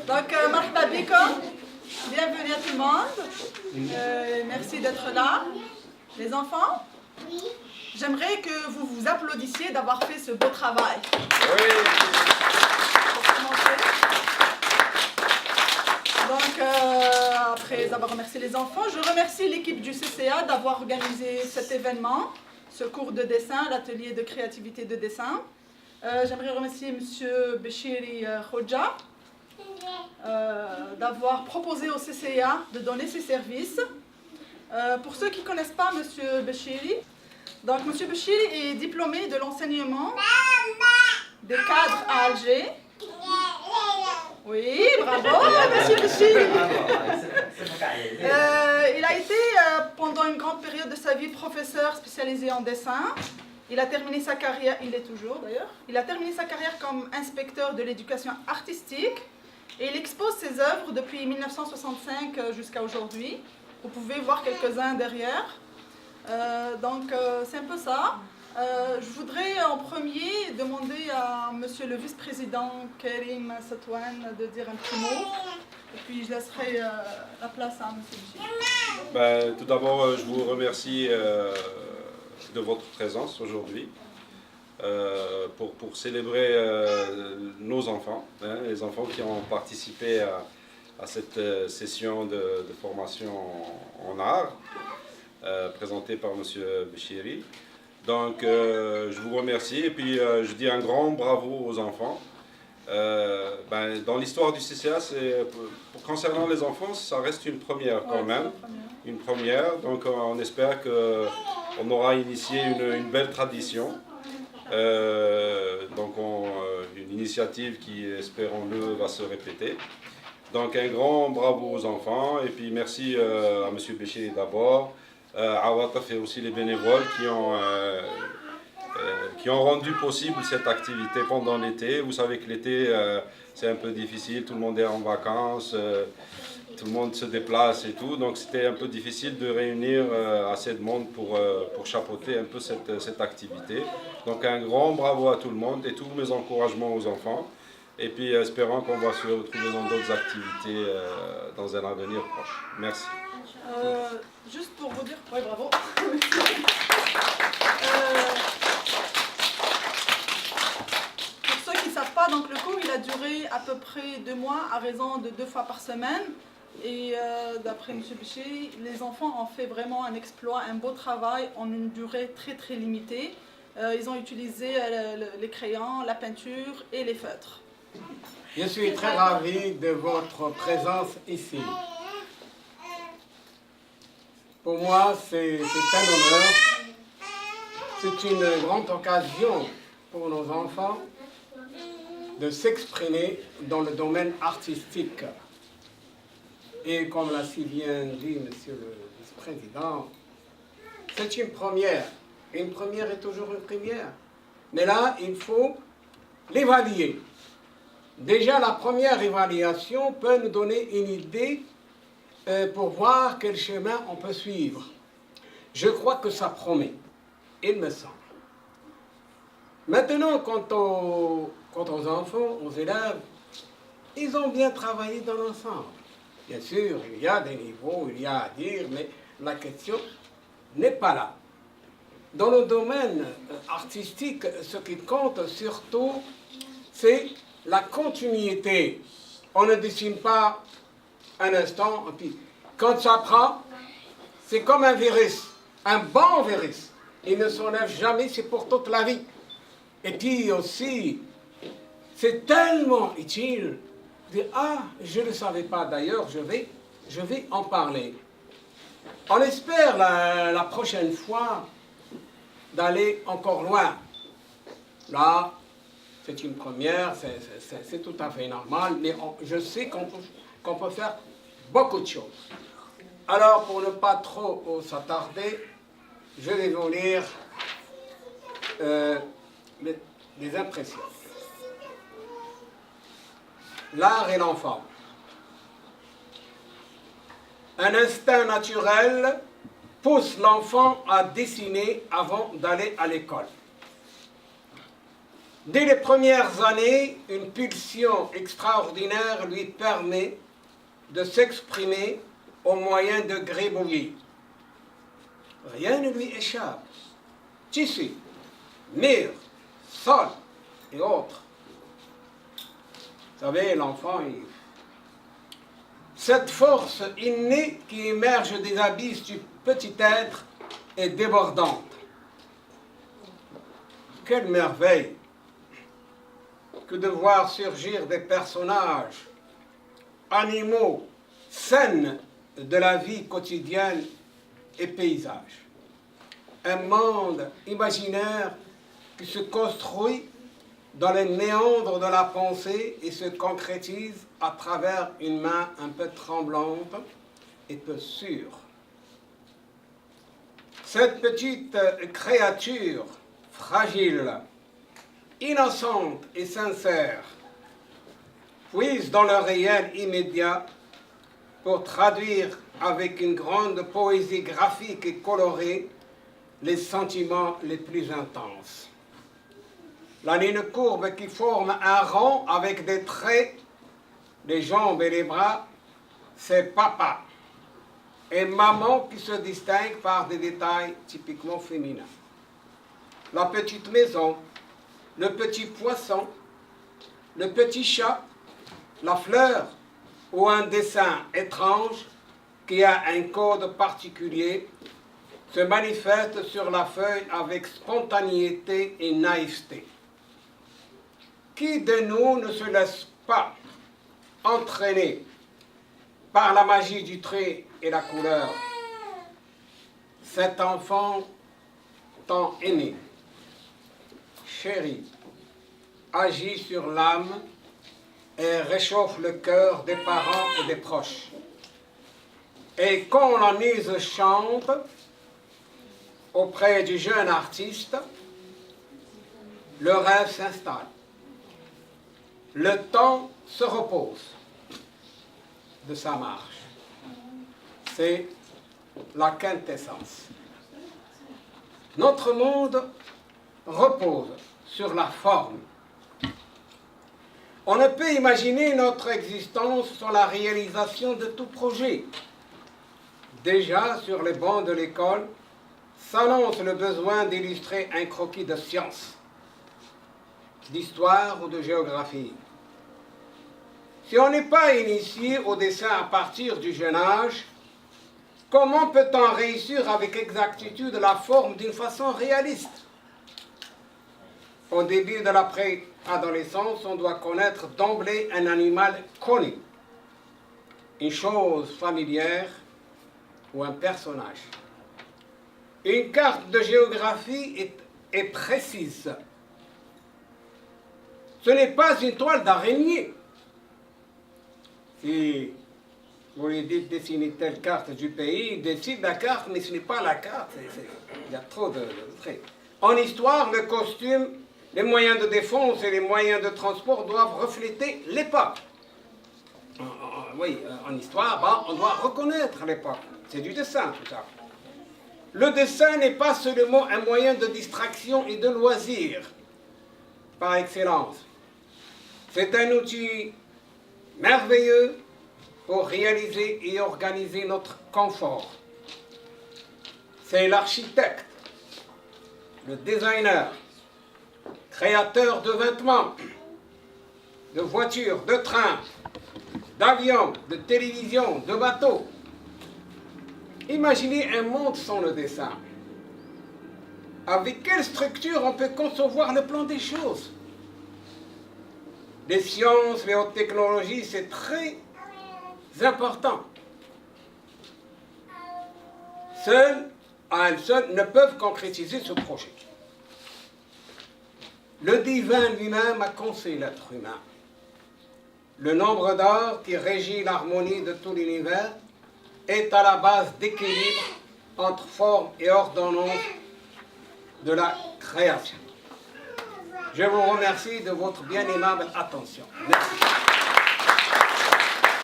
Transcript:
Donc, marhaba bikoum. Bienvenue à tout le monde. Merci d'être là. Les enfants, j'aimerais que vous vous applaudissiez d'avoir fait ce beau travail. Oui. Pour commencer. Donc, après avoir remercié les enfants, je remercie l'équipe du CCA d'avoir organisé cet événement, ce cours de dessin, l'atelier de créativité de dessin. J'aimerais remercier M. Bechiri Khoja d'avoir proposé au CCA de donner ses services. Pour ceux qui ne connaissent pas M. Bechiri, donc M. Bechiri est diplômé de l'enseignement des cadres à Alger. Oui, bravo, M. Bechiri. Il a été pendant une grande période de sa vie professeur spécialisé en dessin. Il a terminé sa carrière, il est toujours d'ailleurs, il a terminé sa carrière comme inspecteur de l'éducation artistique et il expose ses œuvres depuis 1965 jusqu'à aujourd'hui. Vous pouvez voir quelques-uns derrière. Donc c'est un peu ça. Je voudrais en premier demander à monsieur le vice-président Karim Satouane de dire un petit mot. Et puis je laisserai la place à monsieur Bechiri. Tout d'abord, je vous remercie de votre présence aujourd'hui pour célébrer nos enfants, les enfants qui ont participé à cette session de formation en art présentée par M. Bechiri. Donc je vous remercie et puis je dis un grand bravo aux enfants. Dans l'histoire du CCA, concernant les enfants, ça reste une première quand même. Une première, donc on espère qu'on aura initié une belle tradition. Une initiative qui, espérons-le, va se répéter. Donc un grand bravo aux enfants et puis merci à M. Bechiri d'abord, à Wataf et aussi les bénévoles qui ont rendu possible cette activité pendant l'été. Vous savez que l'été, c'est un peu difficile, tout le monde est en vacances, tout le monde se déplace et tout, donc c'était un peu difficile de réunir assez de monde pour chapeauter un peu cette activité. Donc un grand bravo à tout le monde et tous mes encouragements aux enfants. Et puis espérons qu'on va se retrouver dans d'autres activités dans un avenir proche. Merci. Juste pour vous dire, oui, bravo. Pour ceux qui ne savent pas, donc le cours il a duré à peu près 2 mois à raison de 2 fois par semaine. Et d'après M. Bechiri, les enfants ont fait vraiment un exploit, un beau travail en une durée très très limitée. Ils ont utilisé les crayons, la peinture et les feutres. Je suis très ravi de votre présence ici. Pour moi, c'est un honneur. C'est une grande occasion pour nos enfants de s'exprimer dans le domaine artistique. Et comme l'a si bien dit Monsieur le Vice-président, c'est une première. Une première est toujours une première. Mais là, il faut l'évaluer. Déjà, la première évaluation peut nous donner une idée pour voir quel chemin on peut suivre. Je crois que ça promet, il me semble. Maintenant, quant aux enfants, aux élèves, ils ont bien travaillé dans l'ensemble. Bien sûr, il y a des niveaux, il y a à dire, mais la question n'est pas là. Dans le domaine artistique, ce qui compte surtout, c'est la continuité. On ne dessine pas un instant, et puis quand ça prend, c'est comme un virus, un bon virus. Il ne s'enlève jamais, c'est pour toute la vie. Et puis aussi, c'est tellement utile. Ah, je ne le savais pas d'ailleurs, je vais en parler. On espère la prochaine fois d'aller encore loin. Là, c'est une première, c'est tout à fait normal, mais je sais qu'on peut faire beaucoup de choses. Alors, pour ne pas trop s'attarder, je vais vous lire les impressions. L'art et l'enfant. Un instinct naturel pousse l'enfant à dessiner avant d'aller à l'école. Dès les premières années, une pulsion extraordinaire lui permet de s'exprimer au moyen de gribouillis. Rien ne lui échappe. Tissu, mur, sol et autres. Vous savez, l'enfant, cette force innée qui émerge des abysses du petit être est débordante. Quelle merveille que de voir surgir des personnages, animaux, scènes de la vie quotidienne et paysages. Un monde imaginaire qui se construit dans les méandres de la pensée et se concrétise à travers une main un peu tremblante et peu sûre. Cette petite créature fragile, innocente et sincère, puise dans le réel immédiat pour traduire avec une grande poésie graphique et colorée les sentiments les plus intenses. La ligne courbe qui forme un rond avec des traits, les jambes et les bras, c'est papa. Et maman qui se distingue par des détails typiquement féminins. La petite maison, le petit poisson, le petit chat, la fleur ou un dessin étrange qui a un code particulier se manifeste sur la feuille avec spontanéité et naïveté. Qui de nous ne se laisse pas entraîner par la magie du trait et la couleur? Cet enfant tant aimé, chéri, agit sur l'âme et réchauffe le cœur des parents et des proches. Et quand la muse chante auprès du jeune artiste, le rêve s'installe. Le temps se repose de sa marche. C'est la quintessence. Notre monde repose sur la forme. On ne peut imaginer notre existence sans la réalisation de tout projet. Déjà, sur les bancs de l'école, s'annonce le besoin d'illustrer un croquis de science, d'histoire ou de géographie. Si on n'est pas initié au dessin à partir du jeune âge, comment peut-on réussir avec exactitude la forme d'une façon réaliste? Au début de la préadolescence, on doit connaître d'emblée un animal connu, une chose familière ou un personnage. Une carte de géographie est précise. Ce n'est pas une toile d'araignée. Si vous lui dites dessiner telle carte du pays, il dessine la carte, mais ce n'est pas la carte. Il y a trop de traits. En histoire, le costume, les moyens de défense et les moyens de transport doivent refléter l'époque. Oui, en histoire, on doit reconnaître l'époque. C'est du dessin, tout ça. Le dessin n'est pas seulement un moyen de distraction et de loisir, par excellence. C'est un outil merveilleux pour réaliser et organiser notre confort. C'est l'architecte, le designer, créateur de vêtements, de voitures, de trains, d'avions, de télévisions, de bateaux. Imaginez un monde sans le dessin. Avec quelle structure on peut concevoir le plan des choses? Les sciences, les hautes technologies, c'est très important. Seules, à elles seules, ne peuvent concrétiser ce projet. Le divin lui-même a conçu l'être humain. Le nombre d'or qui régit l'harmonie de tout l'univers est à la base d'équilibre entre forme et ordonnance de la création. Je vous remercie de votre bien aimable attention. Merci.